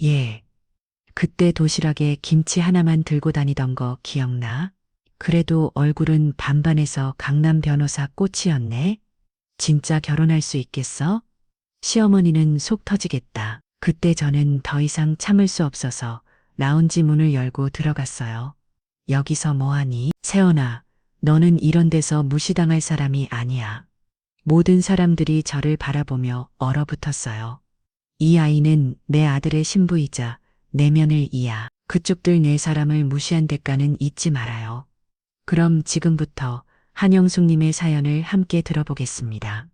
예. 그때 도시락에 김치 하나만 들고 다니던 거 기억나? 그래도 얼굴은 반반해서 강남 변호사 꽃이었네. 진짜 결혼할 수 있겠어? 시어머니는 속 터지겠다. 그때 저는 더 이상 참을 수 없어서 라운지 문을 열고 들어갔어요. 여기서 뭐하니? 세연아, 너는 이런 데서 무시당할 사람이 아니야. 모든 사람들이 저를 바라보며 얼어붙었어요. 이 아이는 내 아들의 신부이자 내면을 이야. 그쪽들 네 사람을 무시한 대가는 잊지 말아요. 그럼 지금부터 한영숙님의 사연을 함께 들어보겠습니다.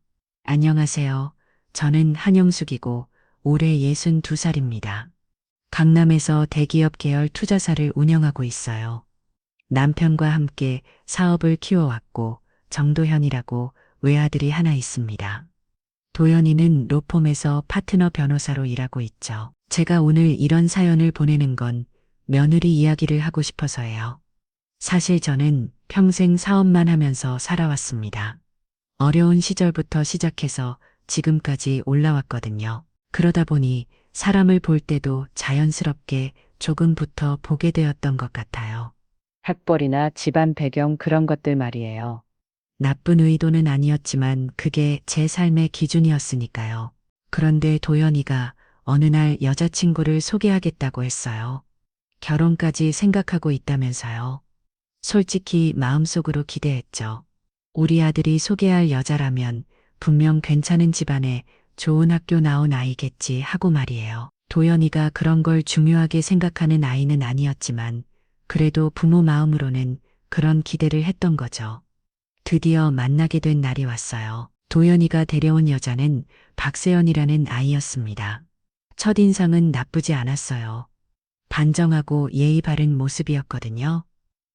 안녕하세요. 저는 한영숙이고 올해 62살입니다. 강남에서 대기업 계열 투자사를 운영하고 있어요. 남편과 함께 사업을 키워왔고 정도현이라고 외아들이 하나 있습니다. 도현이는 로펌에서 파트너 변호사로 일하고 있죠. 제가 오늘 이런 사연을 보내는 건 며느리 이야기를 하고 싶어서예요. 사실 저는 평생 사업만 하면서 살아왔습니다. 어려운 시절부터 시작해서 지금까지 올라왔거든요. 그러다 보니 사람을 볼 때도 자연스럽게 조금부터 보게 되었던 것 같아요. 학벌이나 집안 배경 그런 것들 말이에요. 나쁜 의도는 아니었지만 그게 제 삶의 기준이었으니까요. 그런데 도연이가 어느 날 여자친구를 소개하겠다고 했어요. 결혼까지 생각하고 있다면서요. 솔직히 마음속으로 기대했죠. 우리 아들이 소개할 여자라면 분명 괜찮은 집안에 좋은 학교 나온 아이겠지 하고 말이에요. 도연이가 그런 걸 중요하게 생각하는 아이는 아니었지만 그래도 부모 마음으로는 그런 기대를 했던 거죠. 드디어 만나게 된 날이 왔어요. 도연이가 데려온 여자는 박세연이라는 아이였습니다. 첫인상은 나쁘지 않았어요. 반정하고 예의 바른 모습이었거든요.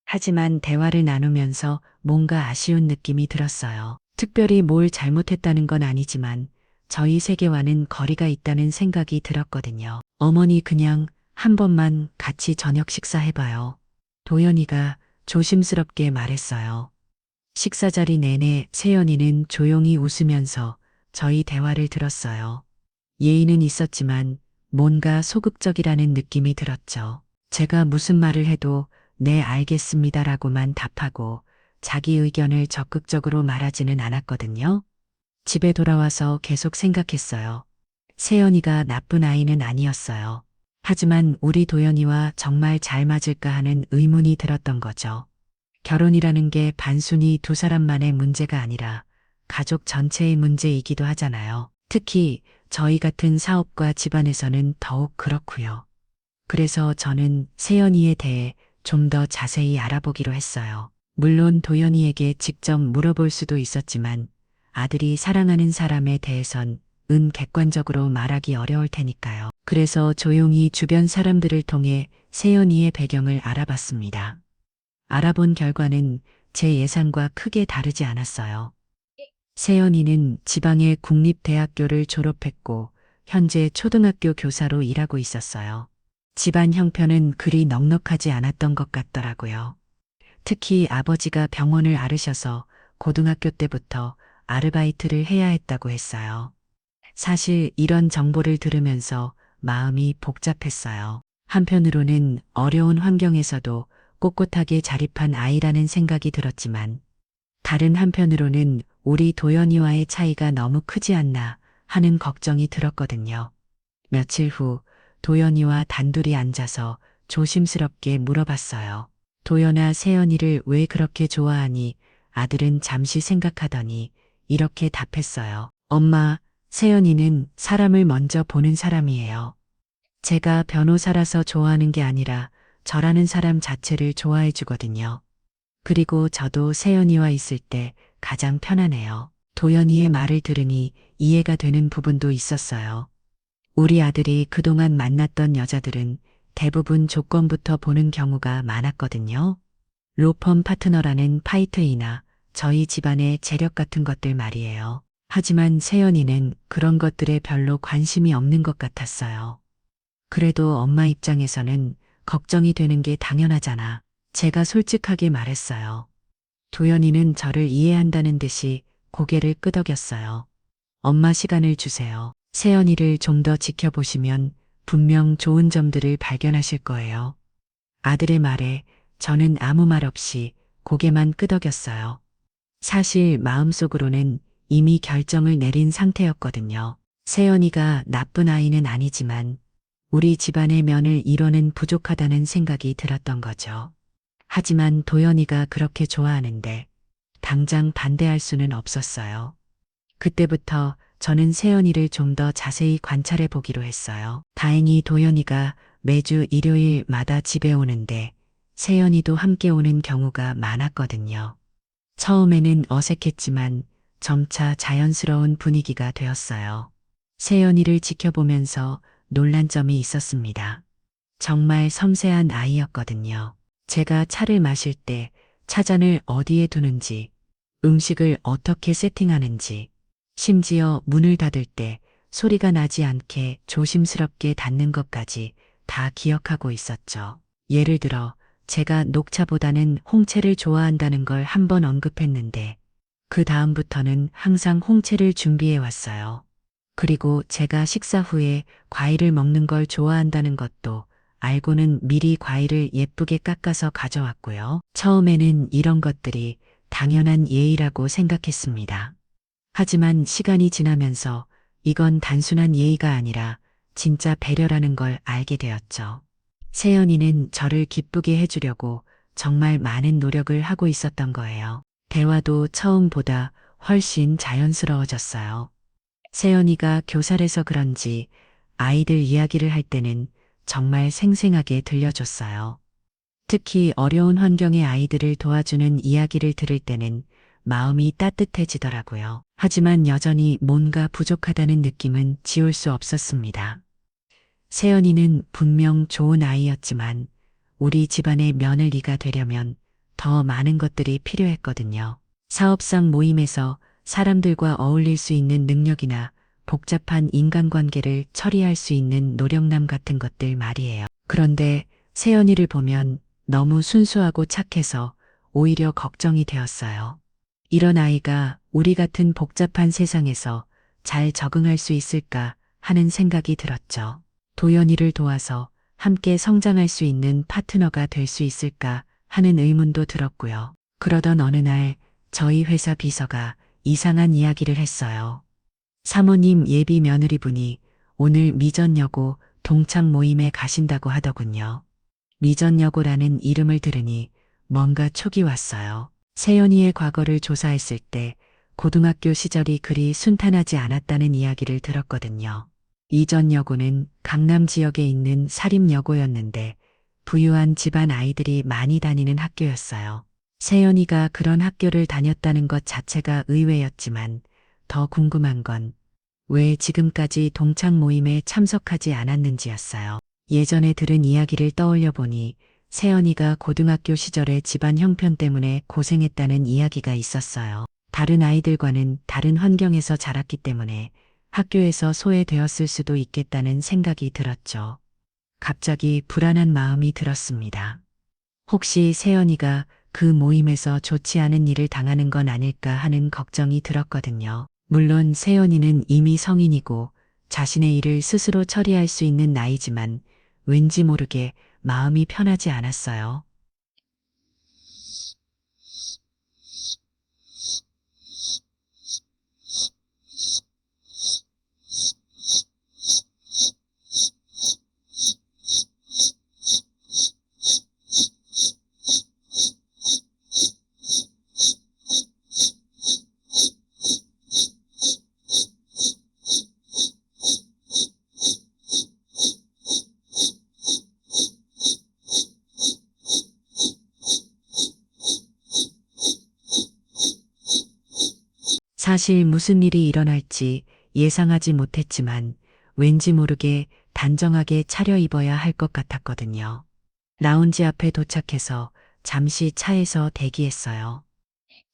하지만 대화를 나누면서 뭔가 아쉬운 느낌이 들었어요. 특별히 뭘 잘못했다는 건 아니지만 저희 세계와는 거리가 있다는 생각이 들었거든요. 어머니 그냥 한 번만 같이 저녁 식사해봐요. 도연이가 조심스럽게 말했어요. 식사 자리 내내 세연이는 조용히 웃으면서 저희 대화를 들었어요. 예의는 있었지만 뭔가 소극적이라는 느낌이 들었죠. 제가 무슨 말을 해도 네 알겠습니다라고만 답하고 자기 의견을 적극적으로 말하지는 않았거든요. 집에 돌아와서 계속 생각했어요. 세연이가 나쁜 아이는 아니었어요. 하지만 우리 도연이와 정말 잘 맞을까 하는 의문이 들었던 거죠. 결혼이라는 게 단순히 두 사람만의 문제가 아니라 가족 전체의 문제이기도 하잖아요. 특히 저희 같은 사업과 집안에서는 더욱 그렇고요. 그래서 저는 세연이에 대해 좀 더 자세히 알아보기로 했어요. 물론 도연이에게 직접 물어볼 수도 있었지만 아들이 사랑하는 사람에 대해선 객관적으로 말하기 어려울 테니까요. 그래서 조용히 주변 사람들을 통해 세연이의 배경을 알아봤습니다. 알아본 결과는 제 예상과 크게 다르지 않았어요. 세연이는 지방의 국립대학교를 졸업했고 현재 초등학교 교사로 일하고 있었어요. 집안 형편은 그리 넉넉하지 않았던 것 같더라고요. 특히 아버지가 병원을 앓으셔서 고등학교 때부터 아르바이트를 해야 했다고 했어요. 사실 이런 정보를 들으면서 마음이 복잡했어요. 한편으로는 어려운 환경에서도 꼿꼿하게 자립한 아이라는 생각이 들었지만 다른 한편으로는 우리 도연이와의 차이가 너무 크지 않나 하는 걱정이 들었거든요. 며칠 후 도연이와 단둘이 앉아서 조심스럽게 물어봤어요. 도연아, 세연이를 왜 그렇게 좋아하니? 아들은 잠시 생각하더니 이렇게 답했어요. 엄마, 세연이는 사람을 먼저 보는 사람이에요. 제가 변호사라서 좋아하는 게 아니라 저라는 사람 자체를 좋아해 주거든요. 그리고 저도 세연이와 있을 때 가장 편하네요. 도연이의 말을 들으니 이해가 되는 부분도 있었어요. 우리 아들이 그동안 만났던 여자들은 대부분 조건부터 보는 경우가 많았거든요. 로펌 파트너라는 파이트이나 저희 집안의 재력 같은 것들 말이에요. 하지만 세연이는 그런 것들에 별로 관심이 없는 것 같았어요. 그래도 엄마 입장에서는 걱정이 되는 게 당연하잖아. 제가 솔직하게 말했어요. 도연이는 저를 이해한다는 듯이 고개를 끄덕였어요. 엄마 시간을 주세요. 세연이를 좀 더 지켜보시면 분명 좋은 점들을 발견하실 거예요. 아들의 말에 저는 아무 말 없이 고개만 끄덕였어요. 사실 마음속으로는 이미 결정을 내린 상태였거든요. 세연이가 나쁜 아이는 아니지만 우리 집안의 면을 이뤄는 부족하다는 생각이 들었던 거죠. 하지만 도연이가 그렇게 좋아하는데 당장 반대할 수는 없었어요. 그때부터 저는 세연이를 좀 더 자세히 관찰해 보기로 했어요. 다행히 도연이가 매주 일요일마다 집에 오는데 세연이도 함께 오는 경우가 많았거든요. 처음에는 어색했지만 점차 자연스러운 분위기가 되었어요. 세연이를 지켜보면서 놀란 점이 있었습니다. 정말 섬세한 아이였거든요. 제가 차를 마실 때 차잔을 어디에 두는지, 음식을 어떻게 세팅하는지, 심지어 문을 닫을 때 소리가 나지 않게 조심스럽게 닫는 것까지 다 기억하고 있었죠. 예를 들어 제가 녹차보다는 홍채를 좋아한다는 걸 한 번 언급했는데 그 다음부터는 항상 홍채를 준비해 왔어요. 그리고 제가 식사 후에 과일을 먹는 걸 좋아한다는 것도 알고는 미리 과일을 예쁘게 깎아서 가져왔고요. 처음에는 이런 것들이 당연한 예의라고 생각했습니다. 하지만 시간이 지나면서 이건 단순한 예의가 아니라 진짜 배려라는 걸 알게 되었죠. 세연이는 저를 기쁘게 해주려고 정말 많은 노력을 하고 있었던 거예요. 대화도 처음보다 훨씬 자연스러워졌어요. 세연이가 교살해서 그런지 아이들 이야기를 할 때는 정말 생생하게 들려줬어요. 특히 어려운 환경의 아이들을 도와주는 이야기를 들을 때는 마음이 따뜻해지더라고요. 하지만 여전히 뭔가 부족하다는 느낌은 지울 수 없었습니다. 세연이는 분명 좋은 아이였지만 우리 집안의 며느리가 되려면 더 많은 것들이 필요했거든요. 사업상 모임에서 사람들과 어울릴 수 있는 능력이나 복잡한 인간관계를 처리할 수 있는 노력남 같은 것들 말이에요. 그런데 세연이를 보면 너무 순수하고 착해서 오히려 걱정이 되었어요. 이런 아이가 우리 같은 복잡한 세상에서 잘 적응할 수 있을까 하는 생각이 들었죠. 도연이를 도와서 함께 성장할 수 있는 파트너가 될 수 있을까 하는 의문도 들었고요. 그러던 어느 날 저희 회사 비서가 이상한 이야기를 했어요. 사모님 예비 며느리분이 오늘 미전여고 동창 모임에 가신다고 하더군요. 미전여고라는 이름을 들으니 뭔가 촉이 왔어요. 세연이의 과거를 조사했을 때 고등학교 시절이 그리 순탄하지 않았다는 이야기를 들었거든요. 이전여고는 강남 지역에 있는 사립여고였는데 부유한 집안 아이들이 많이 다니는 학교였어요. 세연이가 그런 학교를 다녔다는 것 자체가 의외였지만 더 궁금한 건 왜 지금까지 동창 모임에 참석하지 않았는지였어요. 예전에 들은 이야기를 떠올려 보니 세연이가 고등학교 시절에 집안 형편 때문에 고생했다는 이야기가 있었어요. 다른 아이들과는 다른 환경에서 자랐기 때문에 학교에서 소외되었을 수도 있겠다는 생각이 들었죠. 갑자기 불안한 마음이 들었습니다. 혹시 세연이가 그 모임에서 좋지 않은 일을 당하는 건 아닐까 하는 걱정이 들었거든요. 물론 세연이는 이미 성인이고 자신의 일을 스스로 처리할 수 있는 나이지만 왠지 모르게 마음이 편하지 않았어요. 사실 무슨 일이 일어날지 예상하지 못했지만 왠지 모르게 단정하게 차려입어야 할 것 같았거든요. 라운지 앞에 도착해서 잠시 차에서 대기했어요.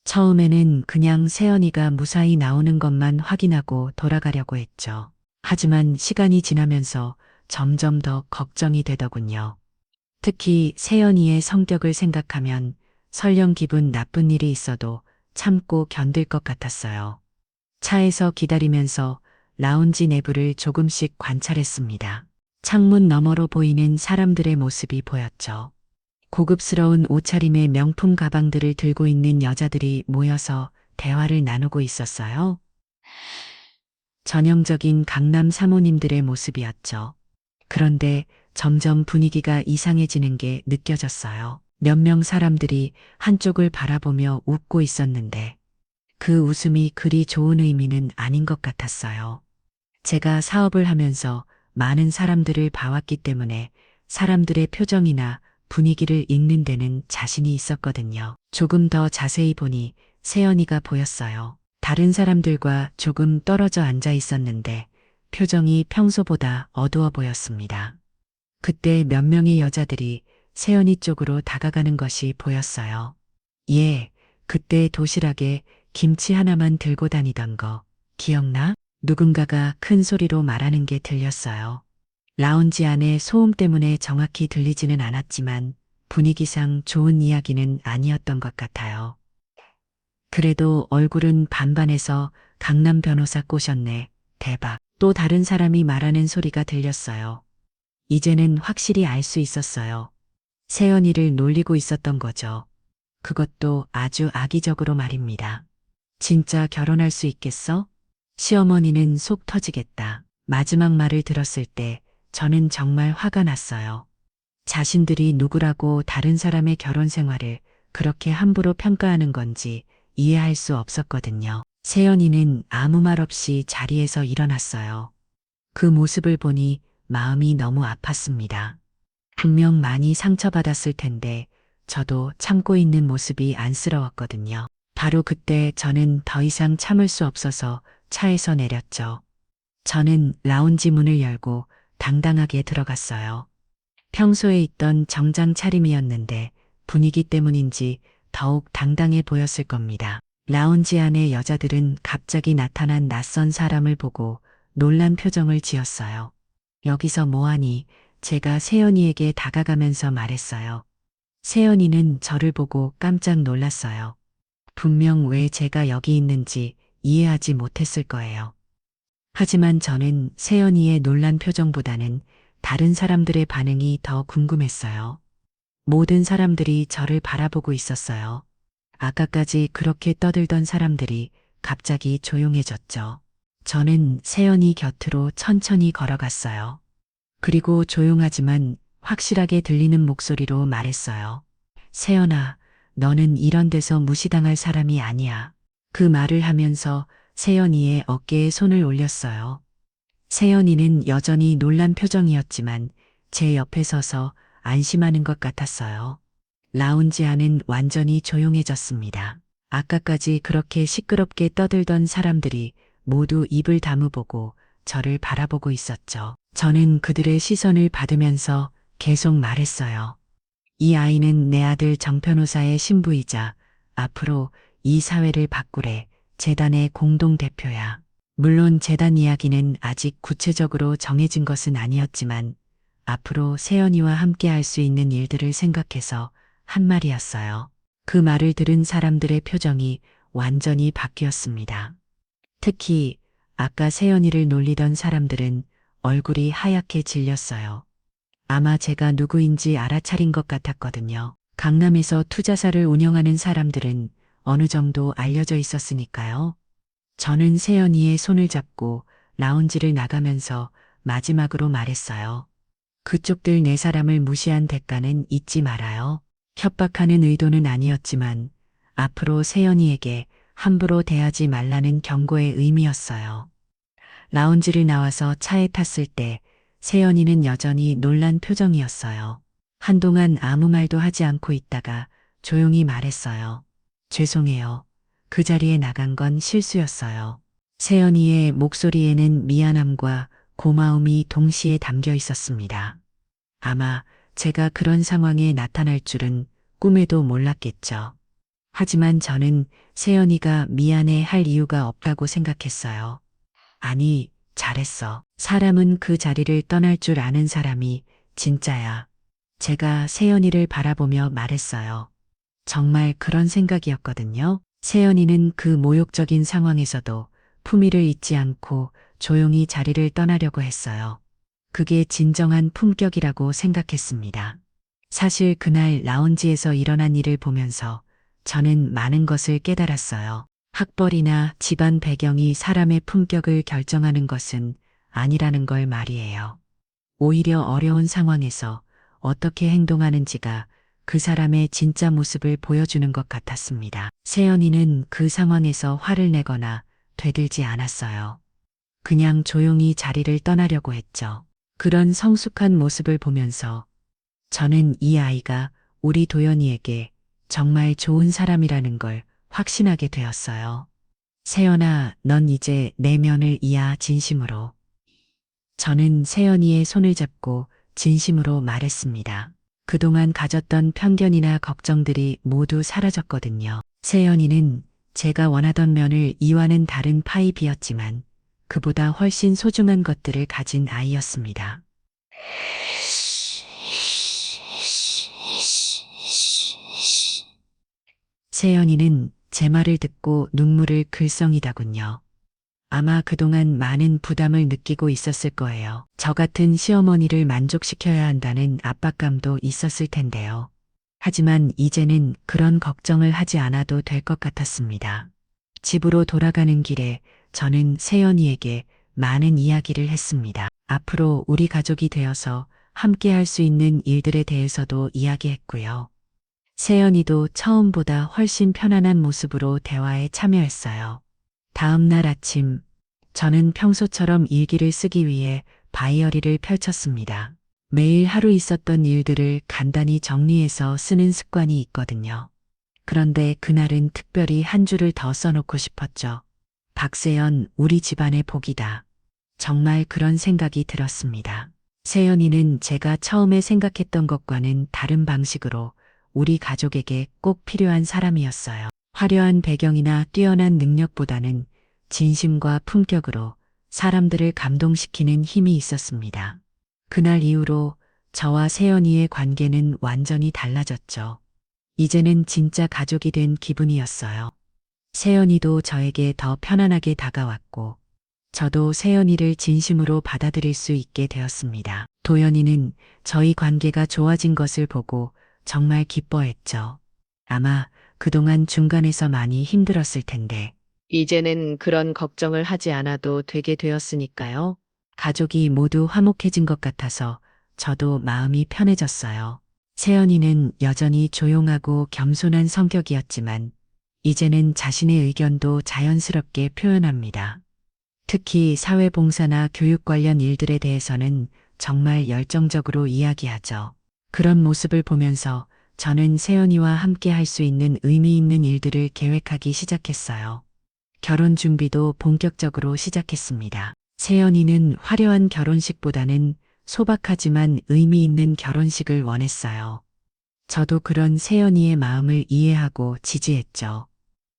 처음에는 그냥 세연이가 무사히 나오는 것만 확인하고 돌아가려고 했죠. 하지만 시간이 지나면서 점점 더 걱정이 되더군요. 특히 세연이의 성격을 생각하면 설령 기분 나쁜 일이 있어도 참고 견딜 것 같았어요. 차에서 기다리면서 라운지 내부를 조금씩 관찰했습니다. 창문 너머로 보이는 사람들의 모습이 보였죠. 고급스러운 옷차림의 명품 가방들을 들고 있는 여자들이 모여서 대화를 나누고 있었어요. 전형적인 강남 사모님들의 모습이었죠. 그런데 점점 분위기가 이상해지는 게 느껴졌어요. 몇 명 사람들이 한쪽을 바라보며 웃고 있었는데 그 웃음이 그리 좋은 의미는 아닌 것 같았어요. 제가 사업을 하면서 많은 사람들을 봐왔기 때문에 사람들의 표정이나 분위기를 읽는 데는 자신이 있었거든요. 조금 더 자세히 보니 세연이가 보였어요. 다른 사람들과 조금 떨어져 앉아 있었는데 표정이 평소보다 어두워 보였습니다. 그때 몇 명의 여자들이 세연이 쪽으로 다가가는 것이 보였어요. 예, 그때 도시락에 김치 하나만 들고 다니던 거 기억나? 누군가가 큰 소리로 말하는 게 들렸어요. 라운지 안의 소음 때문에 정확히 들리지는 않았지만 분위기상 좋은 이야기는 아니었던 것 같아요. 그래도 얼굴은 반반해서 강남 변호사 꼬셨네. 대박. 또 다른 사람이 말하는 소리가 들렸어요. 이제는 확실히 알 수 있었어요. 세연이를 놀리고 있었던 거죠. 그것도 아주 악의적으로 말입니다. 진짜 결혼할 수 있겠어? 시어머니는 속 터지겠다. 마지막 말을 들었을 때 저는 정말 화가 났어요. 자신들이 누구라고 다른 사람의 결혼 생활을 그렇게 함부로 평가하는 건지 이해할 수 없었거든요. 세연이는 아무 말 없이 자리에서 일어났어요. 그 모습을 보니 마음이 너무 아팠습니다. 분명 많이 상처받았을 텐데 저도 참고 있는 모습이 안쓰러웠거든요. 바로 그때 저는 더 이상 참을 수 없어서 차에서 내렸죠. 저는 라운지 문을 열고 당당하게 들어갔어요. 평소에 있던 정장 차림이었는데 분위기 때문인지 더욱 당당해 보였을 겁니다. 라운지 안의 여자들은 갑자기 나타난 낯선 사람을 보고 놀란 표정을 지었어요. 여기서 뭐하니? 제가 세연이에게 다가가면서 말했어요. 세연이는 저를 보고 깜짝 놀랐어요. 분명 왜 제가 여기 있는지 이해하지 못했을 거예요. 하지만 저는 세연이의 놀란 표정보다는 다른 사람들의 반응이 더 궁금했어요. 모든 사람들이 저를 바라보고 있었어요. 아까까지 그렇게 떠들던 사람들이 갑자기 조용해졌죠. 저는 세연이 곁으로 천천히 걸어갔어요. 그리고 조용하지만 확실하게 들리는 목소리로 말했어요. 세연아, 너는 이런 데서 무시당할 사람이 아니야. 그 말을 하면서 세연이의 어깨에 손을 올렸어요. 세연이는 여전히 놀란 표정이었지만 제 옆에 서서 안심하는 것 같았어요. 라운지 안은 완전히 조용해졌습니다. 아까까지 그렇게 시끄럽게 떠들던 사람들이 모두 입을 다무보고 저를 바라보고 있었죠. 저는 그들의 시선을 받으면서 계속 말했어요. 이 아이는 내 아들 정 변호사의 신부이자 앞으로 이 사회를 바꾸래 재단의 공동대표야. 물론 재단 이야기는 아직 구체적으로 정해진 것은 아니었지만 앞으로 세연이와 함께 할 수 있는 일들을 생각해서 한 말이었어요. 그 말을 들은 사람들의 표정이 완전히 바뀌었습니다. 특히 아까 세연이를 놀리던 사람들은 얼굴이 하얗게 질렸어요. 아마 제가 누구인지 알아차린 것 같았거든요. 강남에서 투자사를 운영하는 사람들은 어느 정도 알려져 있었으니까요. 저는 세연이의 손을 잡고 라운지를 나가면서 마지막으로 말했어요. 그쪽들 네 사람을 무시한 대가는 잊지 말아요. 협박하는 의도는 아니었지만 앞으로 세연이에게 함부로 대하지 말라는 경고의 의미였어요. 라운지를 나와서 차에 탔을 때 세연이는 여전히 놀란 표정이었어요. 한동안 아무 말도 하지 않고 있다가 조용히 말했어요. 죄송해요. 그 자리에 나간 건 실수였어요. 세연이의 목소리에는 미안함과 고마움이 동시에 담겨 있었습니다. 아마 제가 그런 상황에 나타날 줄은 꿈에도 몰랐겠죠. 하지만 저는 세연이가 미안해 할 이유가 없다고 생각했어요. 아니, 잘했어. 사람은 그 자리를 떠날 줄 아는 사람이 진짜야. 제가 세연이를 바라보며 말했어요. 정말 그런 생각이었거든요. 세연이는 그 모욕적인 상황에서도 품위를 잊지 않고 조용히 자리를 떠나려고 했어요. 그게 진정한 품격이라고 생각했습니다. 사실 그날 라운지에서 일어난 일을 보면서 저는 많은 것을 깨달았어요. 학벌이나 집안 배경이 사람의 품격을 결정하는 것은 아니라는 걸 말이에요. 오히려 어려운 상황에서 어떻게 행동하는지가 그 사람의 진짜 모습을 보여주는 것 같았습니다. 세연이는 그 상황에서 화를 내거나 되들지 않았어요. 그냥 조용히 자리를 떠나려고 했죠. 그런 성숙한 모습을 보면서 저는 이 아이가 우리 도연이에게 정말 좋은 사람이라는 걸 확신하게 되었어요. 세연아, 넌 이제 내 면을 이야 진심으로. 저는 세연이의 손을 잡고 진심으로 말했습니다. 그동안 가졌던 편견이나 걱정들이 모두 사라졌거든요. 세연이는 제가 원하던 면을 이와는 다른 파이비였지만 그보다 훨씬 소중한 것들을 가진 아이였습니다. 세연이는 제 말을 듣고 눈물을 글썽이더군요. 아마 그동안 많은 부담을 느끼고 있었을 거예요. 저 같은 시어머니를 만족시켜야 한다는 압박감도 있었을 텐데요. 하지만 이제는 그런 걱정을 하지 않아도 될 것 같았습니다. 집으로 돌아가는 길에 저는 세연이에게 많은 이야기를 했습니다. 앞으로 우리 가족이 되어서 함께 할 수 있는 일들에 대해서도 이야기했고요. 세연이도 처음보다 훨씬 편안한 모습으로 대화에 참여했어요. 다음 날 아침, 저는 평소처럼 일기를 쓰기 위해 다이어리를 펼쳤습니다. 매일 하루 있었던 일들을 간단히 정리해서 쓰는 습관이 있거든요. 그런데 그날은 특별히 한 줄을 더 써놓고 싶었죠. 박세연, 우리 집안의 복이다. 정말 그런 생각이 들었습니다. 세연이는 제가 처음에 생각했던 것과는 다른 방식으로 우리 가족에게 꼭 필요한 사람이었어요. 화려한 배경이나 뛰어난 능력보다는 진심과 품격으로 사람들을 감동시키는 힘이 있었습니다. 그날 이후로 저와 세연이의 관계는 완전히 달라졌죠. 이제는 진짜 가족이 된 기분이었어요. 세연이도 저에게 더 편안하게 다가왔고, 저도 세연이를 진심으로 받아들일 수 있게 되었습니다. 도연이는 저희 관계가 좋아진 것을 보고 정말 기뻐했죠. 아마 그동안 중간에서 많이 힘들었을 텐데, 이제는 그런 걱정을 하지 않아도 되게 되었으니까요. 가족이 모두 화목해진 것 같아서 저도 마음이 편해졌어요. 세연이는 여전히 조용하고 겸손한 성격이었지만 이제는 자신의 의견도 자연스럽게 표현합니다. 특히 사회봉사나 교육 관련 일들에 대해서는 정말 열정적으로 이야기하죠. 그런 모습을 보면서 저는 세연이와 함께 할 수 있는 의미 있는 일들을 계획하기 시작했어요. 결혼 준비도 본격적으로 시작했습니다. 세연이는 화려한 결혼식보다는 소박하지만 의미 있는 결혼식을 원했어요. 저도 그런 세연이의 마음을 이해하고 지지했죠.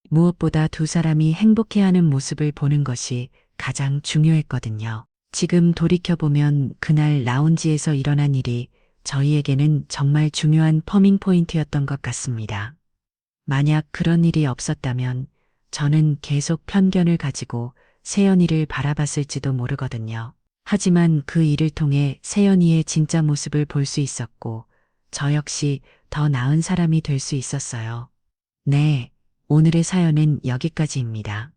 무엇보다 두 사람이 행복해하는 모습을 보는 것이 가장 중요했거든요. 지금 돌이켜보면 그날 라운지에서 일어난 일이 저희에게는 정말 중요한 터닝 포인트였던 것 같습니다. 만약 그런 일이 없었다면 저는 계속 편견을 가지고 세연이를 바라봤을지도 모르거든요. 하지만 그 일을 통해 세연이의 진짜 모습을 볼 수 있었고, 저 역시 더 나은 사람이 될 수 있었어요. 네, 오늘의 사연은 여기까지입니다.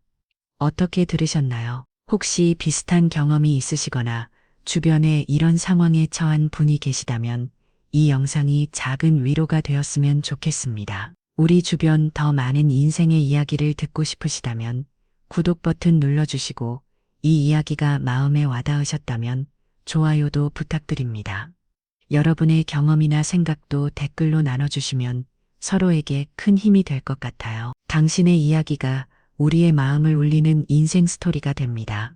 어떻게 들으셨나요? 혹시 비슷한 경험이 있으시거나 주변에 이런 상황에 처한 분이 계시다면 이 영상이 작은 위로가 되었으면 좋겠습니다. 우리 주변 더 많은 인생의 이야기를 듣고 싶으시다면 구독 버튼 눌러주시고 이 이야기가 마음에 와닿으셨다면 좋아요도 부탁드립니다. 여러분의 경험이나 생각도 댓글로 나눠주시면 서로에게 큰 힘이 될 것 같아요. 당신의 이야기가 우리의 마음을 울리는 인생 스토리가 됩니다.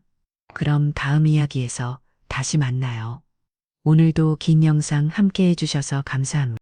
그럼 다음 이야기에서 다시 만나요. 오늘도 긴 영상 함께 해주셔서 감사합니다.